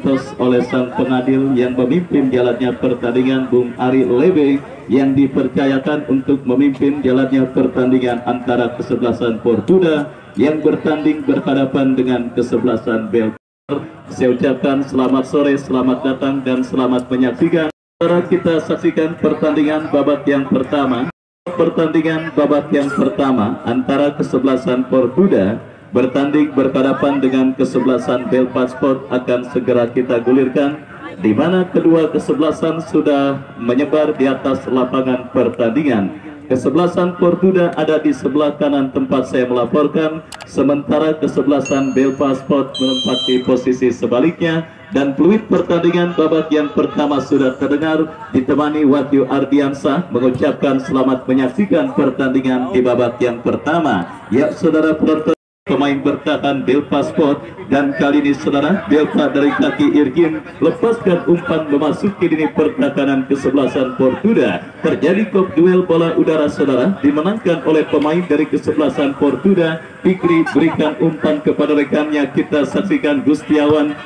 dicontoh oleh sang pengadil yang memimpin jalannya pertandingan, Bung Ari Lebe, yang dipercayakan untuk memimpin jalannya pertandingan antara kesebelasan Portuda yang bertanding berhadapan dengan kesebelasan Belpassport. Saya ucapkan selamat sore, selamat datang, dan selamat menyaksikan. Kita saksikan pertandingan babak yang pertama. Pertandingan babak yang pertama antara kesebelasan Portuda bertanding berhadapan dengan kesebelasan Belpassport akan segera kita gulirkan, di mana kedua kesebelasan sudah menyebar di atas lapangan pertandingan. Kesebelasan Portuda ada di sebelah kanan tempat saya melaporkan, sementara kesebelasan Belpassport menempati posisi sebaliknya, dan peluit pertandingan babak yang pertama sudah terdengar, ditemani Wahyu Ardiansah mengucapkan selamat menyaksikan pertandingan di babak yang pertama. Ya saudara penonton, pemain bertahan Belpassport, dan kali ini saudara Belpa dari kaki Irgin lepaskan umpan memasuki lini pertahanan kesebelasan Portuda. Terjadi kop duel bola udara saudara, dimenangkan oleh pemain dari kesebelasan Portuda. Fikri berikan umpan kepada rekannya, kita saksikan Gustiawan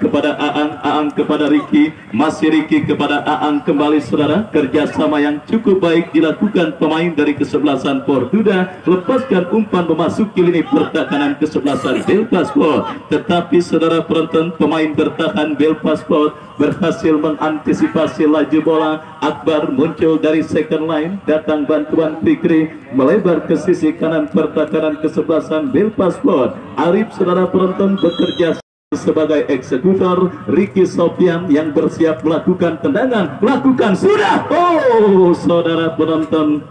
kepada Aang kepada Riki, masih Riki kepada Aang kembali saudara. Kerjasama yang cukup baik dilakukan pemain dari kesebelasan Portuda, lepaskan umpan memasuki lini pertahanan kesebelasan Belpassport, tetapi saudara penonton, pemain bertahan Belpassport berhasil mengantisipasi laju bola. Akbar muncul dari second line, datang bantuan Fikri, melebar ke sisi kanan pertahanan kesebelasan Belpassport. Arif saudara penonton bekerja sebagai eksekutor. Ricky Sofian yang bersiap melakukan tendangan, lakukan sudah. Oh saudara penonton,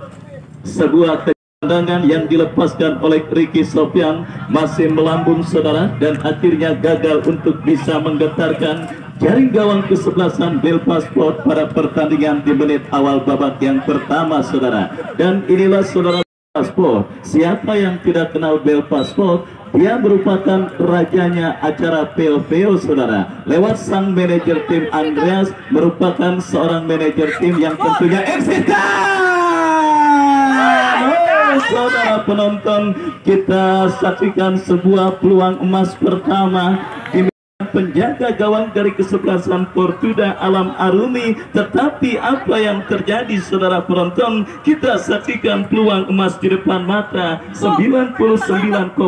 sebuah tendangan yang dilepaskan oleh Ricky Sofian masih melambung saudara, dan akhirnya gagal untuk bisa menggetarkan jaring gawang kesebelasan Belpassport pada pertandingan di menit awal babak yang pertama saudara. Dan inilah saudara Belpassport. Siapa yang tidak kenal Belpassport? Dia merupakan rajanya acara PO saudara, lewat sang manajer tim Andreas, merupakan seorang manajer tim yang tentunya eksitan. Saudara penonton, kita saksikan sebuah peluang emas pertama di penjaga gawang dari kesebelasan Portuda, Alam Arumi. Tetapi apa yang terjadi saudara penonton? Kita saksikan peluang emas di depan mata, 99,9%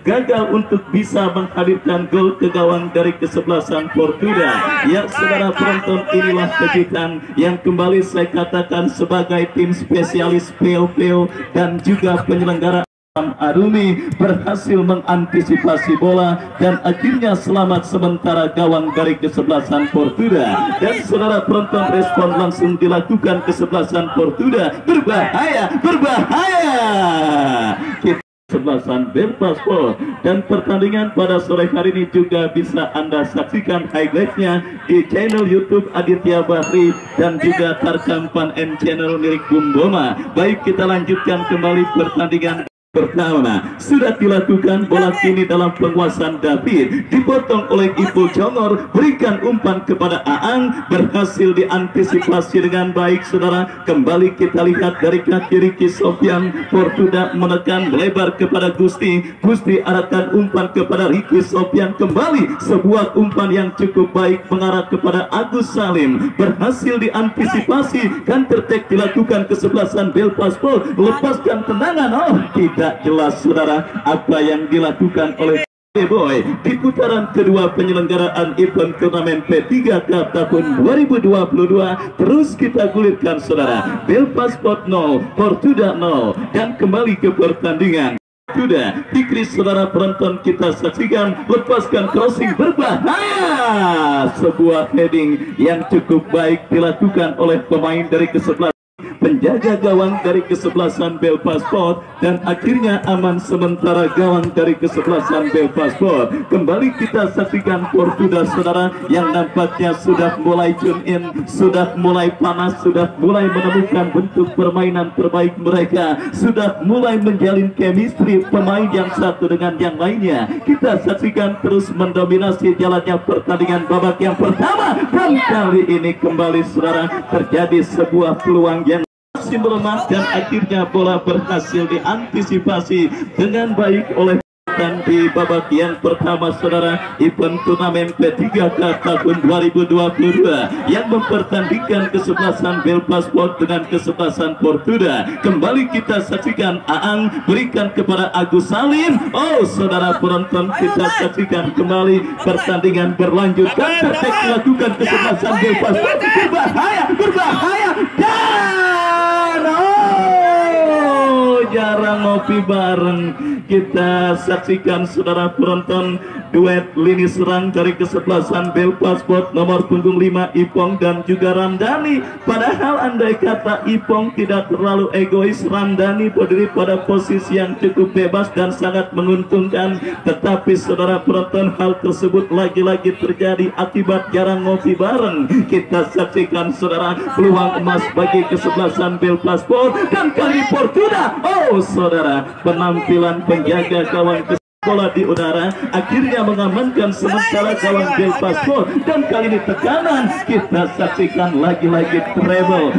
gagal untuk bisa menghadirkan gol ke gawang dari kesebelasan Portuda. Ya saudara penonton, inilah kejutan yang kembali saya katakan sebagai tim spesialis PO dan juga penyelenggara Arumi berhasil mengantisipasi bola, dan akhirnya selamat sementara gawang dari kesebelasan Portuda. Dan saudara penonton, respon langsung dilakukan kesebelasan Portuda. Berbahaya kesebelasan Belpassport. Dan pertandingan pada sore hari ini juga bisa Anda saksikan highlightnya di channel YouTube Aditya Bahri dan juga Tarkam Pan M channel milik Bung Boma. Baik, kita lanjutkan kembali pertandingan pertama. Sudah dilakukan, bola kini dalam penguasaan David, dipotong oleh Ipul Congor, berikan umpan kepada Aang, berhasil diantisipasi dengan baik saudara. Kembali kita lihat dari kaki Ricky Sofian, Portuda menekan, melebar kepada Gusti arahkan umpan kepada Ricky Sofian, kembali sebuah umpan yang cukup baik mengarah kepada Agus Salim, berhasil diantisipasi, counter attack dilakukan kesebelasan Belpassport, lepaskan tendangan. Oh, tidak jelas saudara apa yang dilakukan oleh Boy di putaran kedua penyelenggaraan event turnamen P3 Cup tahun 2022. Terus kita gulirkan saudara, Belpassport 0, Portuda 0, dan kembali ke pertandingan. Sudah Fikri saudara penonton, kita saksikan, lepaskan crossing berbahaya, sebuah heading yang cukup baik dilakukan oleh pemain dari kesebelasan penjaga gawang dari kesebelasan Belpassport, dan akhirnya aman sementara gawang dari kesebelasan Belpassport. Kembali kita saksikan Portuda saudara, yang nampaknya sudah mulai tune in, sudah mulai panas, sudah mulai menemukan bentuk permainan terbaik mereka, sudah mulai menjalin chemistry pemain yang satu dengan yang lainnya. Kita saksikan terus mendominasi jalannya pertandingan babak yang pertama, dan kali ini kembali saudara terjadi sebuah peluang yang melemah, dan akhirnya bola berhasil diantisipasi dengan baik oleh kesempatan di babak yang pertama saudara event turnamen P3K tahun 2022 yang mempertandingkan kesebelasan Belpa Sport dengan kesebelasan Fortuna. Kembali kita saksikan Aang berikan kepada Agus Salim. Oh saudara penonton, kita saksikan kembali pertandingan berlanjut dan dilakukan kesebelasan Belpa Sport. Berbahaya dan jarang ngopi bareng. Kita saksikan saudara penonton duet lini serang dari kesebelasan Belpa Sport nomor punggung 5 Ipong dan juga Ramdhani. Padahal andai kata Ipong tidak terlalu egois, Ramdhani berdiri pada posisi yang cukup bebas dan sangat menguntungkan. Tetapi saudara penonton, hal tersebut lagi-lagi terjadi akibat jarang ngopi bareng. Kita saksikan saudara peluang emas bagi kesebelasan Belpa Sport dan kali Fortuna. Oh saudara, penampilan penjaga gawang bola di udara akhirnya mengamankan sementara gawang Belpa Sport, dan kali ini tekanan kita saksikan lagi-lagi treble.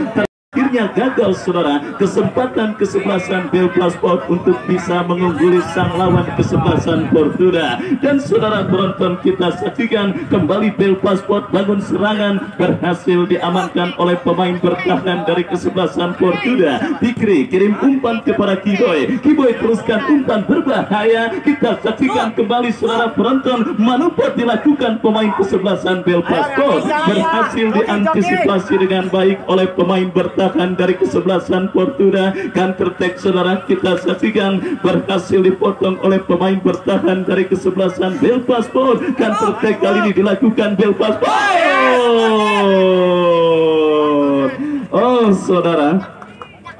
Akhirnya gagal saudara kesempatan kesebelasan Belpa Sport untuk bisa mengungguli sang lawan kesebelasan Fortuna. Dan saudara penonton, kita saksikan kembali Belpa Sport bangun serangan berhasil diamankan oleh pemain bertahan dari kesebelasan Fortuna. Fikri kirim umpan kepada Kiboy, Kiboy teruskan umpan berbahaya. Kita saksikan kembali saudara penonton, manuver dilakukan pemain kesebelasan Belpa Sport, berhasil diantisipasi dengan baik oleh pemain bertahan dari kesebelasan Fortuna. Counter attack saudara kita saksikan berhasil dipotong oleh pemain bertahan dari kesebelasan Belpa Sport. Counter attack kali ini dilakukan Belpa Sport. Oh saudara,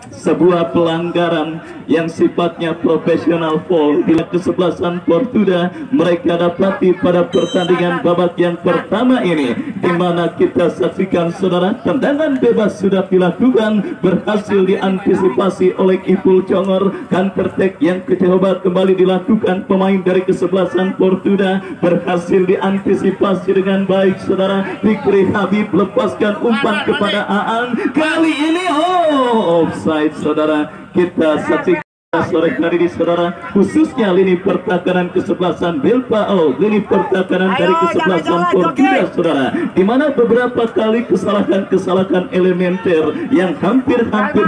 sebuah pelanggaran yang sifatnya profesional foul di kesebelasan Fortuna mereka dapati pada pertandingan babak yang pertama ini, di mana kita saksikan saudara tendangan bebas sudah dilakukan, berhasil diantisipasi oleh Ipul Congor. Counter attack yang coba kembali dilakukan pemain dari kesebelasan Fortuna, berhasil diantisipasi dengan baik saudara. Fikri Habib lepaskan umpan kepada Aang, kali ini offside saudara. Kita saksikan sore hari ini saudara, khususnya lini pertahanan kesebelasan Belpa, lini pertahanan dari kesebelasan Fortuna saudara, di mana beberapa kali kesalahan elementer yang hampir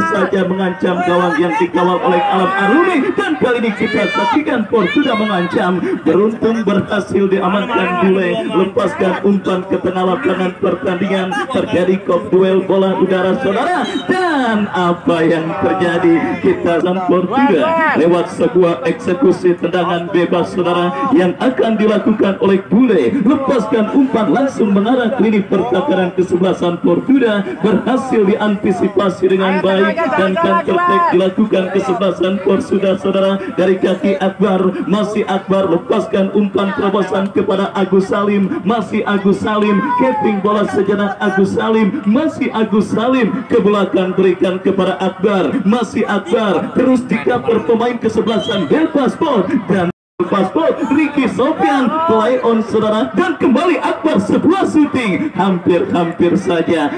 saja mengancam gawang yang dikawal oleh Alam Aruni. Dan kali ini kita saksikan Fortuna mengancam, beruntung berhasil diamankan Bule, lepaskan umpan ke tengah lapangan pertandingan. Terjadi kop duel bola udara saudara, dan apa yang terjadi, kita Fortuna lewat sebuah eksekusi tendangan bebas saudara yang akan dilakukan oleh Bule, lepaskan umpan langsung mengarah ke lini pertahanan kesebelasan Fortuna, berhasil diantisipasi dengan baik dan counter attack dilakukan kesebelasan Fortuna saudara. Dari kaki Akbar, masih Akbar lepaskan umpan terobosan kepada Agus Salim, masih Agus Salim, keping bola sejenak Agus Salim, masih Agus Salim ke belakang berikan kepada Akbar, masih Akbar terus dikaper pemain kesebelasan Belpa Sport dan Belpa Sport. Ricky Sofian play on saudara, dan kembali Akbar sebuah shooting hampir saja.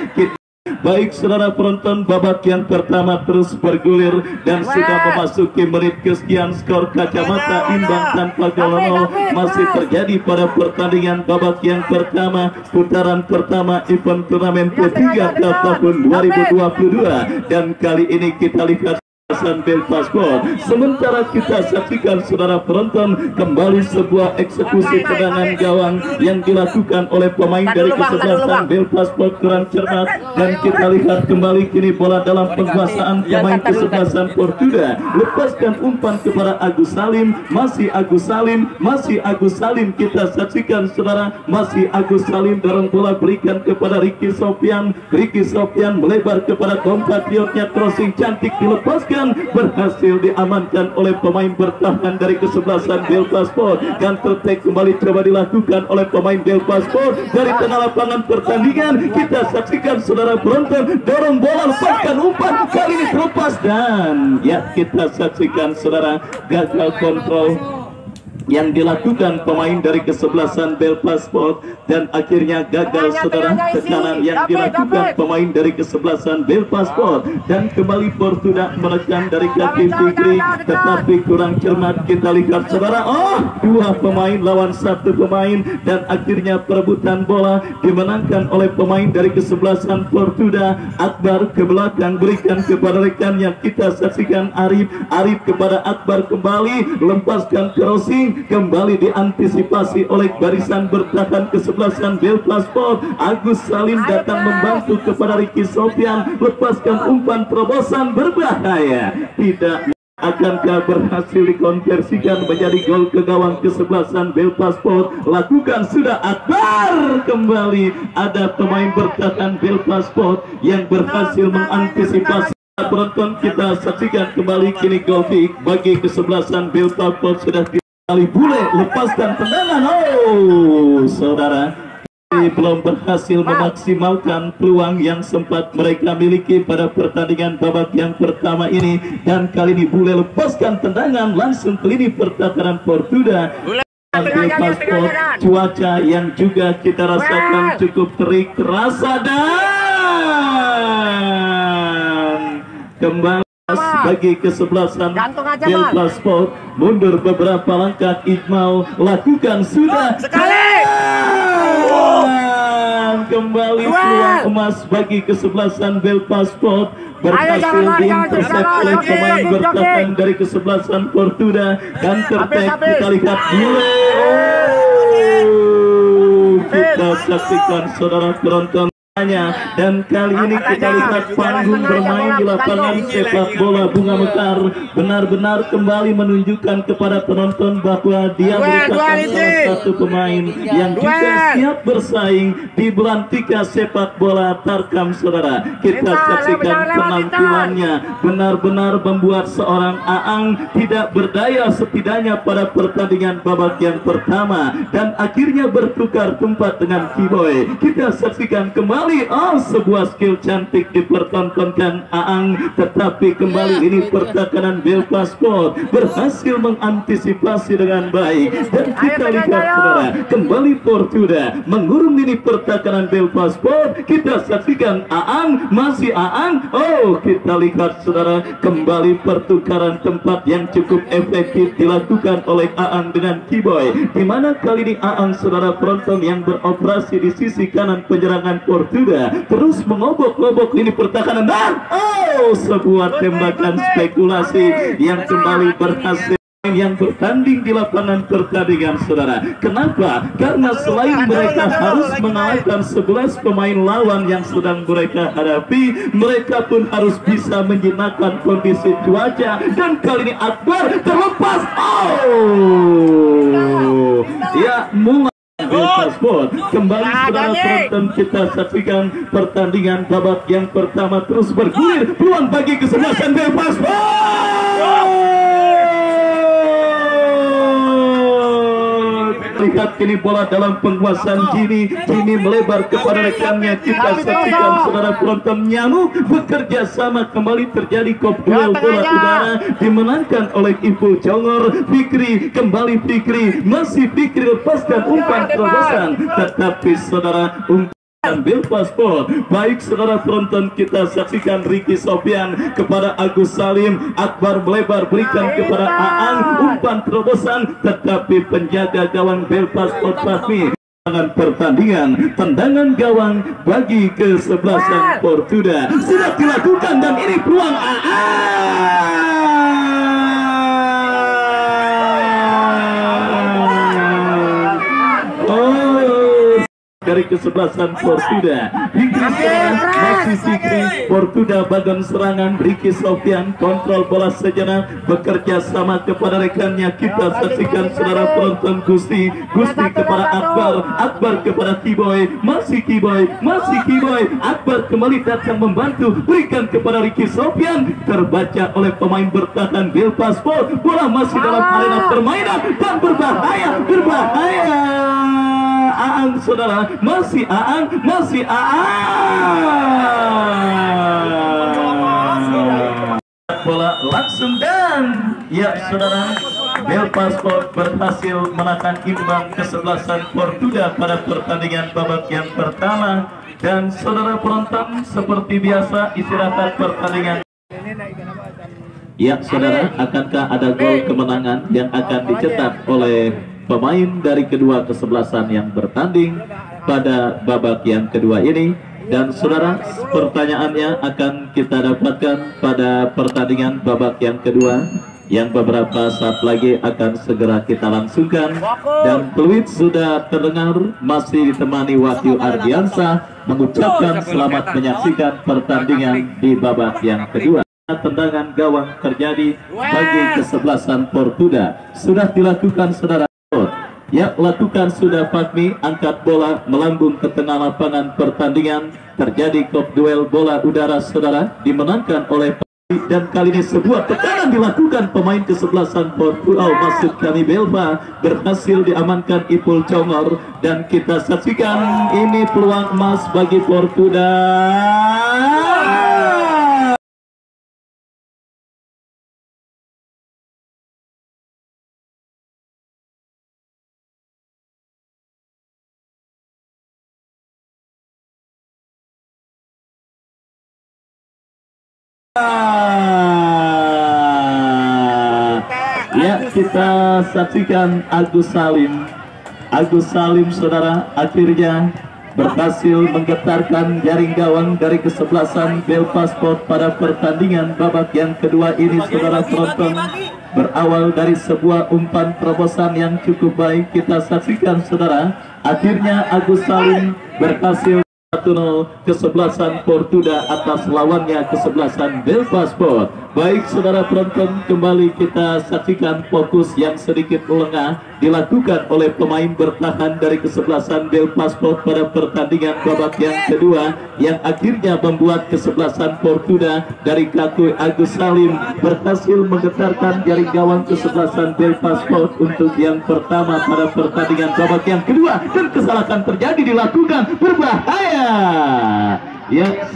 Baik saudara penonton, babak yang pertama terus bergulir dan sudah memasuki menit kesekian. Skor kacamata imbang tanpa gol masih terjadi pada pertandingan babak yang pertama, putaran pertama event turnamen P3K tahun 2022. Dan kali ini kita lihat Belpa Sport. Sementara kita saksikan saudara penonton kembali sebuah eksekusi tendangan gawang yang dilakukan oleh pemain dari kesebelasan Belpa Sport kurang cermat, dan kita lihat kembali kini bola dalam penguasaan pemain kesebelasan Fortuna. Lepaskan umpan kepada Agus Salim, masih Agus Salim, masih Agus Salim. Kita saksikan saudara, masih Agus Salim dorong bola berikan kepada Ricky Sofian. Ricky Sofian melebar kepada kompatriotnya, crossing cantik dilepaskan, berhasil diamankan oleh pemain bertahan dari kesebelasan Belpa Sport. Counter attack kembali coba dilakukan oleh pemain Belpa Sport dari tengah lapangan pertandingan. Kita saksikan saudara penonton, dorong bola, lepaskan umpan, kali ini terlepas dan ya kita saksikan saudara gagal kontrol yang dilakukan pemain dari kesebelasan Belfast Sport dan akhirnya gagal saudara. Tekanan yang dilakukan pemain dari kesebelasan Belfast Sport dan kembali Fortuna menekan dari kaki Fikri, tetapi kurang cermat. Kita lihat saudara, dua pemain lawan satu pemain dan akhirnya perebutan bola dimenangkan oleh pemain dari kesebelasan Fortuna. Akbar ke belakang berikan kepada rekannya, kita saksikan Arif kepada Akbar, kembali lepaskan crossing, kembali diantisipasi oleh barisan bertahan kesebelasan Belfast Sport. Agus Salim datang membantu kepada Ricky Sofian, lepaskan umpan terobosan berbahaya, tidak akankah berhasil dikonversikan menjadi gol ke gawang kesebelasan Belfast Sport. Lakukan sudah Akbar, kembali ada pemain bertahan Belfast Sport yang berhasil mengantisipasi. Penonton kita saksikan kembali kini gol kick bagi kesebelasan Belfast Sport sudah kali bule lepaskan tendangan. Saudara, belum berhasil memaksimalkan peluang yang sempat mereka miliki pada pertandingan babak yang pertama ini, dan kali ini bule lepaskan tendangan langsung ke lini pertahanan Fortuna. Belfast Sport, cuaca yang juga kita rasakan cukup terik terasa, dan kembali bagi kesebelasan Belfast Sport mundur beberapa langkah. Iqmal lakukan sudah kembali peluang emas bagi kesebelasan Belfast Sport berhasil diintersep oleh pemain bertahan dari kesebelasan Fortuna dan tertek. Kita lihat bule, kita saksikan saudara penonton. Dan kali ini kita lihat panggung bermain di lapangan sepak bola Bunga Mekar benar-benar kembali menunjukkan kepada penonton bahwa dia merupakan salah satu pemain yang juga siap bersaing di belantika sepak bola Tarkam saudara. Kita saksikan penampilannya benar-benar membuat seorang Aang tidak berdaya setidaknya pada pertandingan babak yang pertama dan akhirnya bertukar tempat dengan Kiboy. Kita saksikan kembali sebuah skill cantik dipertontonkan Aang, tetapi kembali ini pertahanan Belfast Sport berhasil mengantisipasi dengan baik. Dan kita lihat saudara, kembali Fortuna mengurung ini pertahanan Belfast Sport. Kita saksikan Aang, masih Aang. Kita lihat saudara, kembali pertukaran tempat yang cukup efektif dilakukan oleh Aang dengan Kiboy, di mana kali ini Aang saudara penonton yang beroperasi di sisi kanan penyerangan Fortuna terus mengobok-obok ini pertahanan dan sebuah tembakan spekulasi yang kembali berhasil yang bertanding di lapangan pertandingan saudara. Kenapa? Karena selain mereka harus mengalahkan 11 pemain lawan yang sedang mereka hadapi, mereka pun harus bisa menjinakkan kondisi cuaca, dan kali ini Akbar terlepas. Mulai Belfast Sport kembali saudara penonton, kita saksikan pertandingan babak yang pertama terus bergulir, peluang bagi kesebelasan Belfast Sport. Lihat kini bola dalam penguasaan Jini melebar kepada rekannya. Kita saksikan saudara penonton, Nyamuk bekerja sama, kembali terjadi kop duel bola udara dimenangkan oleh Ipul Jongor. Fikri, kembali Fikri, masih Fikri lepaskan umpan terobosan, tetapi saudara Belfast Sport. Baik saudara penonton, kita saksikan Ricky Sofian kepada Agus Salim. Akbar melebar berikan kepada Aang, umpan terobosan, tetapi penjaga gawang Belfast Sport Fahmi. Pertandingan tendangan gawang bagi kesebelasan Fortuna sudah dilakukan, dan ini peluang Aang. Dari kesebelasan Fortuna, masih Fikri. Fortuna bagian serangan, Ricky Sofian kontrol bola sejenak, bekerja sama kepada rekannya. Kita saksikan saudara penonton, Gusti kepada Akbar kepada Kiboy, masih Kiboy, Akbar kembali datang membantu, berikan kepada Ricky Sofian, terbaca oleh pemain bertahan Belfast Sport. Bola masih dalam arena permainan dan berbahaya. Aang saudara, masih Aang. Bola langsung dan saudara, Belfast Sport berhasil menahan imbang kesebelasan Fortuna pada pertandingan babak yang pertama. Dan saudara penonton, seperti biasa istirahat pertandingan. Ya saudara, akankah ada gol kemenangan yang akan dicetak oleh pemain dari kedua kesebelasan yang bertanding pada babak yang kedua ini? Dan saudara, pertanyaannya akan kita dapatkan pada pertandingan babak yang kedua yang beberapa saat lagi akan segera kita langsungkan. Dan peluit sudah terdengar, masih ditemani Wahyu Ardiansah mengucapkan selamat menyaksikan pertandingan di babak yang kedua. Tendangan gawang terjadi bagi kesebelasan Fortuna. Sudah dilakukan saudara. Ya, lakukan sudah Fatmi, angkat bola melambung ke tengah lapangan pertandingan. Terjadi kop duel bola udara saudara, dimenangkan oleh Fatmi. Dan kali ini sebuah tekanan dilakukan pemain kesebelasan Fortuna. Maksud kami Belva, berhasil diamankan Ipul Congor. Dan kita saksikan ini peluang emas bagi Fortuna. Ya, kita saksikan Agus Salim saudara akhirnya berhasil menggetarkan jaring gawang dari kesebelasan Belfast Sport pada pertandingan babak yang kedua ini saudara penonton. Berawal dari sebuah umpan terobosan yang cukup baik, kita saksikan saudara, akhirnya Agus Salim berhasil 1-0 kesebelasan Fortuna atas lawannya kesebelasan Belfast Sport. Baik saudara penonton, kembali kita saksikan fokus yang sedikit lengah dilakukan oleh pemain bertahan dari kesebelasan Belfast Sport pada pertandingan babak yang kedua, yang akhirnya membuat kesebelasan Fortuna dari kaki Agus Salim berhasil menggetarkan jaring gawang kesebelasan Belfast Sport untuk yang pertama pada pertandingan babak yang kedua. Dan kesalahan terjadi dilakukan berbahaya. Ya,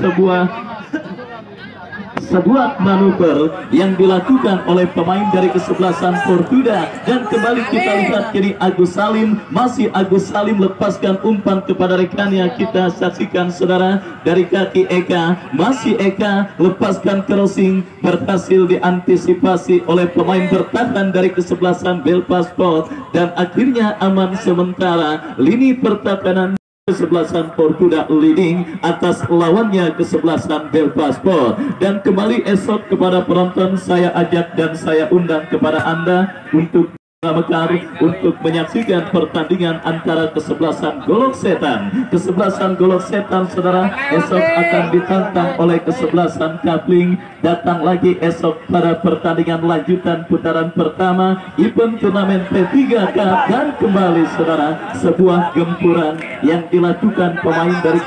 sebuah manuver yang dilakukan oleh pemain dari kesebelasan Fortuna. Dan kembali kita lihat kini Agus Salim, masih Agus Salim lepaskan umpan kepada rekannya. Kita saksikan saudara, dari kaki Eka, masih Eka lepaskan crossing, berhasil diantisipasi oleh pemain bertahan dari kesebelasan Belfast Sport. Dan akhirnya aman sementara. Lini pertahanan kesebelasan Fortuna leading atas lawannya kesebelasan Belfast Sport. Dan kembali esok kepada penonton, saya ajak dan saya undang kepada Anda untuk untuk menyaksikan pertandingan antara kesebelasan Golok Setan. Kesebelasan Golok Setan saudara esok akan ditantang oleh kesebelasan Kapling. Datang lagi esok pada pertandingan lanjutan putaran pertama event turnamen P3K. Dan kembali saudara, sebuah gempuran yang dilakukan pemain dari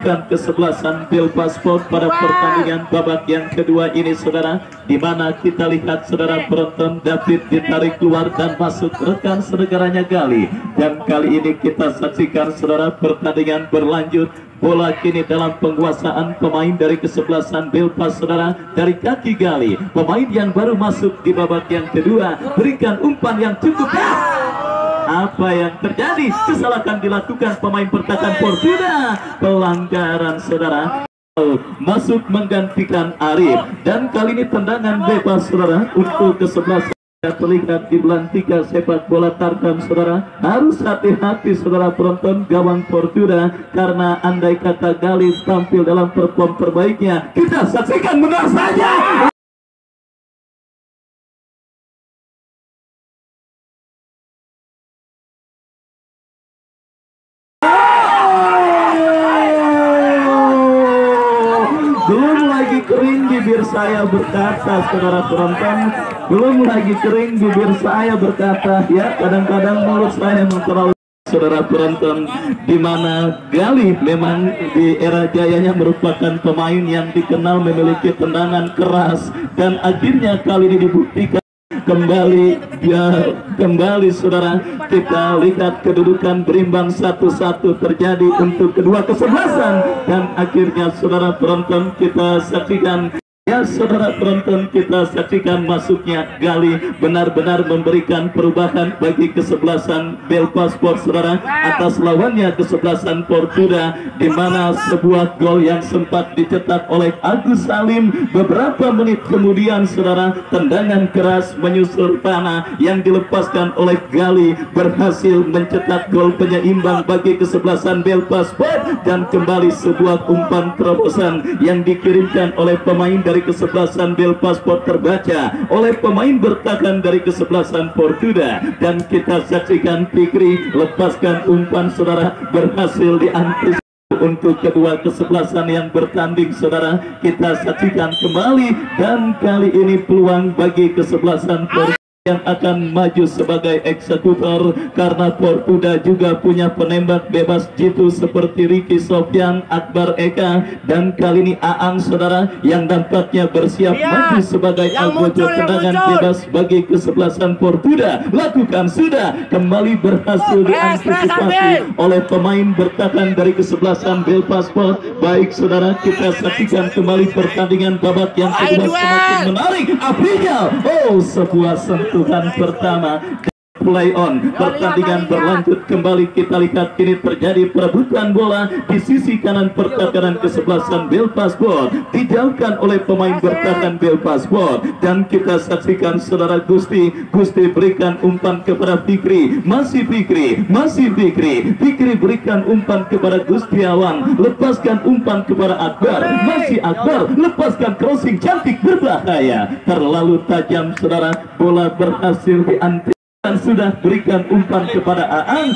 kesebelasan Belfast Sport pada pertandingan babak yang kedua ini saudara, di mana kita lihat saudara penonton, David ditarik keluar dan masuk rekan senegaranya Gali. Dan kali ini kita saksikan saudara, pertandingan berlanjut. Bola kini dalam penguasaan pemain dari kesebelasan Belfast saudara, dari kaki Gali, pemain yang baru masuk di babak yang kedua, berikan umpan yang cukup. Apa yang terjadi? Kesalahan dilakukan pemain pertahanan Fortuna. Pelanggaran saudara, masuk menggantikan Arif. Dan kali ini tendangan bebas saudara untuk kesebelasan. Terlihat di belantika sepak bola Tarkam saudara. Harus hati-hati saudara penonton gawang Fortuna, karena andai kata Gali tampil dalam perform terbaiknya, kita saksikan benar saja. Belum lagi kering bibir saya berkata saudara penonton, belum lagi kering bibir saya berkata. Ya, kadang-kadang mulut saya memang terlalu saudara penonton, di mana Gali memang di era jayanya merupakan pemain yang dikenal memiliki tendangan keras. Dan akhirnya kali ini dibuktikan kembali saudara, kita lihat kedudukan berimbang 1-1 terjadi untuk kedua kesebelasan. Dan akhirnya saudara penonton, kita saksikan Ya saudara penonton, kita saksikan masuknya Gali benar-benar memberikan perubahan bagi kesebelasan Belpaspor saudara atas lawannya kesebelasan Portuda, di mana sebuah gol yang sempat dicetak oleh Agus Salim beberapa menit kemudian saudara, tendangan keras menyusur panah yang dilepaskan oleh Gali berhasil mencetak gol penyeimbang bagi kesebelasan Belpaspor, dan kembali sebuah umpan terobosan yang dikirimkan oleh pemain dari kesebelasan Belpaspor terbaca oleh pemain bertahan dari kesebelasan Portuda, dan kita saksikan Fikri lepaskan umpan saudara, berhasil diantisipasi untuk kedua kesebelasan yang bertanding saudara. Kita saksikan kembali, dan kali ini peluang bagi kesebelasan Portuda yang akan maju sebagai eksekutor, karena Portuda juga punya penembak bebas jitu seperti Ricky Sofyan, Akbar Eka, dan kali ini Aang saudara yang dampaknya bersiap maju sebagai algojo tendangan bebas bagi kesebelasan Portuda. Lakukan sudah, kembali berhasil diantisipasi oleh pemain bertahan dari kesebelasan Belpaspor. Baik saudara, kita saksikan kembali pertandingan babak yang kedua semakin menarik. Afrinya, sebuah Tuhan pertama, play on, pertandingan berlanjut kembali. Kita lihat kini terjadi perebutan bola di sisi kanan pertahanan kesebelasan Belpaspor, dijauhkan oleh pemain bertahan Belpaspor, dan kita saksikan saudara Gusti berikan umpan kepada Fikri, masih Fikri berikan umpan kepada Gustiawan, lepaskan umpan kepada Akbar, masih Akbar, lepaskan crossing cantik berbahaya, terlalu tajam saudara, bola berhasil diantisipasi dan sudah berikan umpan kepada Aang.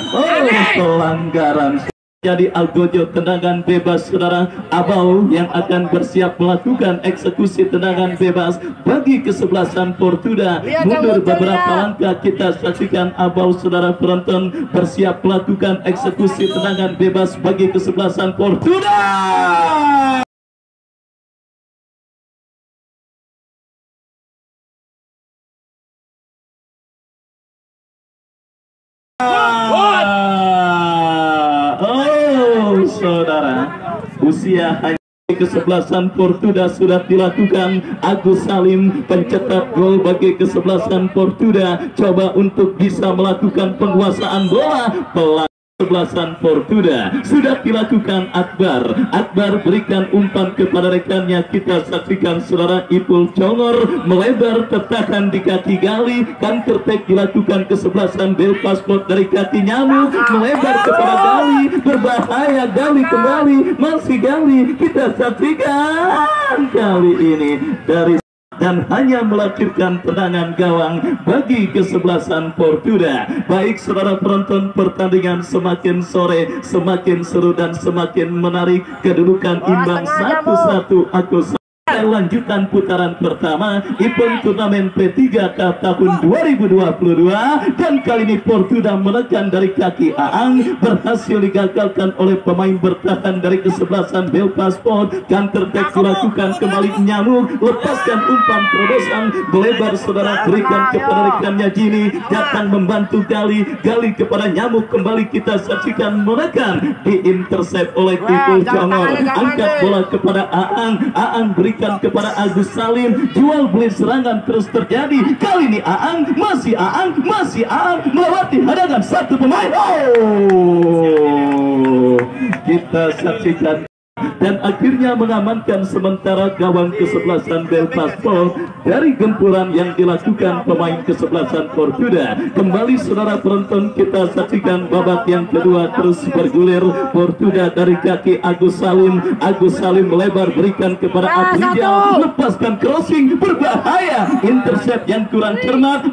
Pelanggaran. Jadi algojo tendangan bebas saudara. Abau yang akan bersiap melakukan eksekusi tendangan bebas bagi kesebelasan Portuda. Mundur beberapa langkah, kita saksikan Abau saudara penonton bersiap melakukan eksekusi tendangan bebas bagi kesebelasan Portuda. Saudara, usia hanya kesebelasan Portuda sudah dilakukan. Agus Salim pencetak gol bagi kesebelasan Portuda, coba untuk bisa melakukan penguasaan bola. Kesebelasan Portuda sudah dilakukan. Akbar berikan umpan kepada rekannya. Kita saksikan saudara, Ipul Congor melebar tertahan di kaki Gali. Counter attack dilakukan kesebelasan Belpaspor dari kaki Nyamuk, melebar kepada Gali, berbahaya. Gali kembali, masih Gali. Kita saksikan kali ini dari dan hanya melahirkan tendangan gawang bagi kesebelasan Portuda. Baik saudara penonton, pertandingan semakin sore semakin seru dan semakin menarik. Kedudukan imbang 1-1. Lanjutan putaran pertama event turnamen P3 Cup tahun 2022, dan kali ini Portuda menekan dari kaki Aang, berhasil digagalkan oleh pemain bertahan dari kesebelasan Belpaspor. Counter attack dilakukan kembali Nyamuk, lepaskan umpan terobosan melebar saudara, berikan kepada rekannya Jini, datang membantu Gali kepada Nyamuk, kembali kita saksikan menekan, diintersep oleh Ipul Congor, angkat bola kepada Aang berikan kepada Agus Salim, jual beli serangan terus terjadi. Kali ini Aang melewati hadangan satu pemain. Kita saksikan, dan akhirnya mengamankan sementara gawang kesebelasan Belpaspor dari gempuran yang dilakukan pemain kesebelasan Portuda. Kembali saudara penonton, kita saksikan babak yang kedua terus bergulir. Portuda dari kaki Agus Salim melebar berikan kepada Abrijal, lepaskan crossing berbahaya, intercept yang kurang cermat.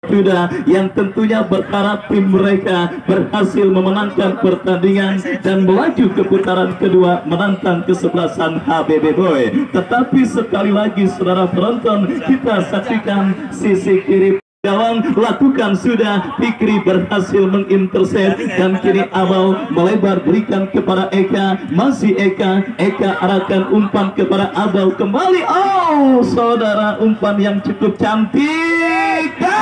Portuda yang tentunya berharap tim mereka berhasil memenangkan pertandingan dan melaju ke putaran kedua menantang kesebelasan HBB Boy. Tetapi sekali lagi saudara penonton, kita saksikan sisi kiri gawang, lakukan sudah. Fikri berhasil mengintercept, dan kini Abau melebar berikan kepada Eka, masih Eka arahkan umpan kepada Abau kembali. Saudara, umpan yang cukup cantik, dan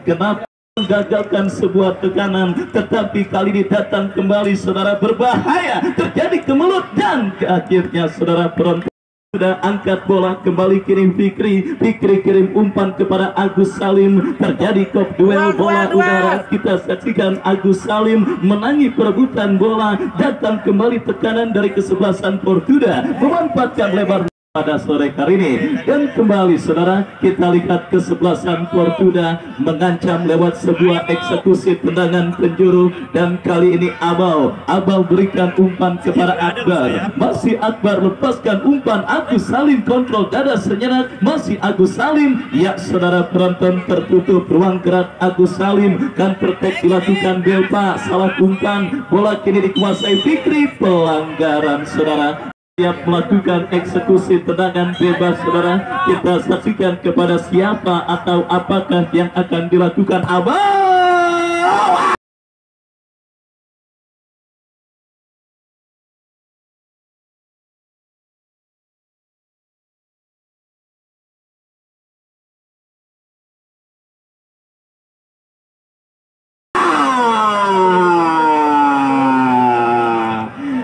kenapa menggagalkan sebuah tekanan, tetapi kali ini datang kembali saudara, berbahaya, terjadi kemelut dan akhirnya saudara penonton sudah angkat bola kembali, kirim Fikri kirim umpan kepada Agus Salim, terjadi kop duel bola udara. Kita saksikan Agus Salim menangi perebutan bola, datang kembali tekanan dari kesebelasan Portuda, memanfaatkan lebar pada sore hari ini. Dan kembali saudara, kita lihat kesebelasan Portuda mengancam lewat sebuah eksekusi tendangan penjuru, dan kali ini Abal berikan umpan kepada Akbar, masih Akbar lepaskan umpan, Agus Salim kontrol dada senyenak, masih Agus Salim, ya saudara penonton, tertutup ruang gerak Agus Salim, kan pertek dilakukan Belpa, salah umpan, bola kini dikuasai Fikri, pelanggaran saudara. Siap melakukan eksekusi tendangan bebas saudara. Kita saksikan kepada siapa atau apakah yang akan dilakukan. Abang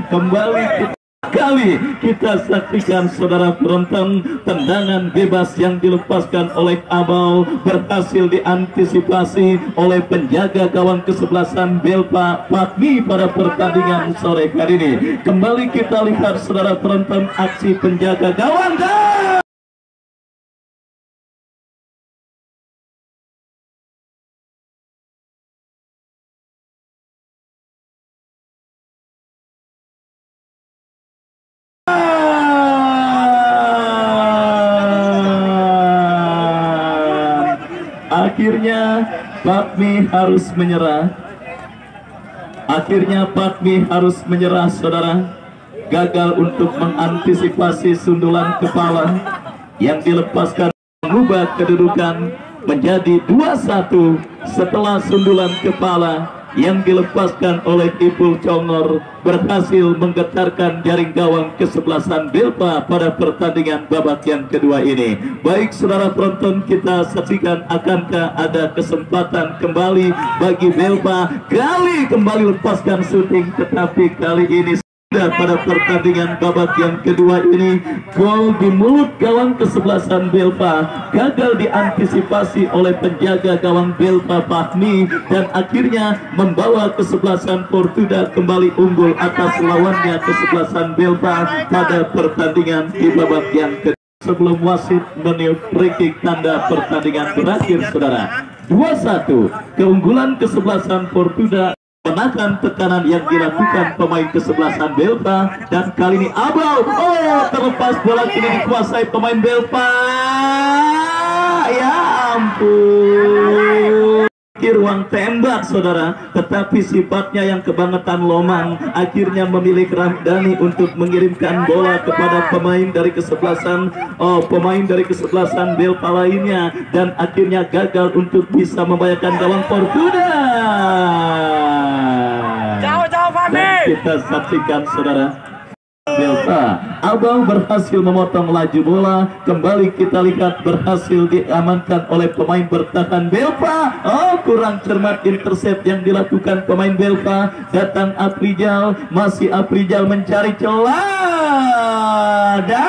kembali kita saksikan saudara penonton, tendangan bebas yang dilepaskan oleh Abal berhasil diantisipasi oleh penjaga gawang kesebelasan Belpa Fatmi pada pertandingan sore hari ini. Kembali kita lihat saudara penonton, aksi penjaga gawang akhirnya Fatmi harus menyerah. Saudara, gagal untuk mengantisipasi sundulan kepala yang dilepaskan, mengubah kedudukan menjadi 2-1 setelah sundulan kepala yang dilepaskan oleh Ipul Congor berhasil menggetarkan jaring gawang kesebelasan Belpa pada pertandingan babak yang kedua ini. Baik saudara penonton, kita saksikan akankah ada kesempatan kembali bagi Belpa kembali lepaskan syuting, tetapi kali ini dan pada pertandingan babak yang kedua ini, gol di mulut gawang kesebelasan Belpa gagal diantisipasi oleh penjaga gawang Belpa Fahmi, dan akhirnya membawa kesebelasan Portuda kembali unggul atas lawannya kesebelasan Belpa pada pertandingan di babak yang kedua. Sebelum wasit meniup free kick tanda pertandingan berakhir saudara, 2-1 keunggulan kesebelasan Portuda menahan tekanan yang dilakukan pemain kesebelasan Belpa, dan kali ini Abal terlepas bola kini dikuasai pemain Belpa. Ya ampun, ruang tembak saudara, tetapi sifatnya yang kebangetan lomang akhirnya memilih Ramdhani untuk mengirimkan bola kepada pemain dari kesebelasan Belpa lainnya, dan akhirnya gagal untuk bisa membahayakan gawang Portuda. Dan kita saksikan saudara, Belpa Abang berhasil memotong laju bola. Kembali kita lihat berhasil diamankan oleh pemain bertahan Belpa. Kurang cermat intercept yang dilakukan pemain Belpa. Datang Afrizal, masih Afrizal mencari celah dan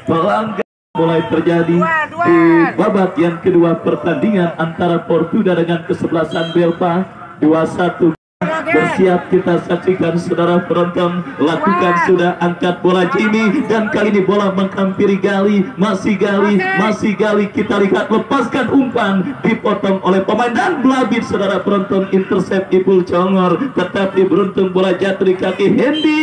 pelanggaran mulai terjadi di babak yang kedua pertandingan antara Portuda dengan kesebelasan Belpa. 2-1 bersiap kita saksikan saudara penonton, lakukan sudah angkat bola Jimmy, dan kali ini bola menghampiri Gali, masih Gali, kita lihat lepaskan umpan, dipotong oleh pemain dan belabit saudara penonton, intercept Ipul Congor, tetapi beruntung bola jatuh di kaki Hendy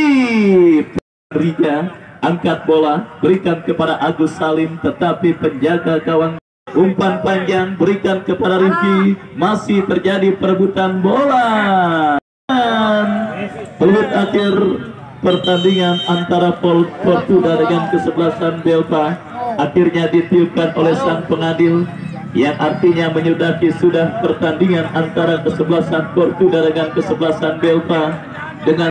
Rija. Angkat bola, berikan kepada Agus Salim, tetapi penjaga gawang umpan panjang berikan kepada Rifki. Masih terjadi perebutan bola. Peluit akhir pertandingan antara Portuda dengan kesebelasan Belpa akhirnya ditiupkan oleh sang pengadil, yang artinya menyudahi sudah pertandingan antara kesebelasan Portuda dengan kesebelasan Belpa dengan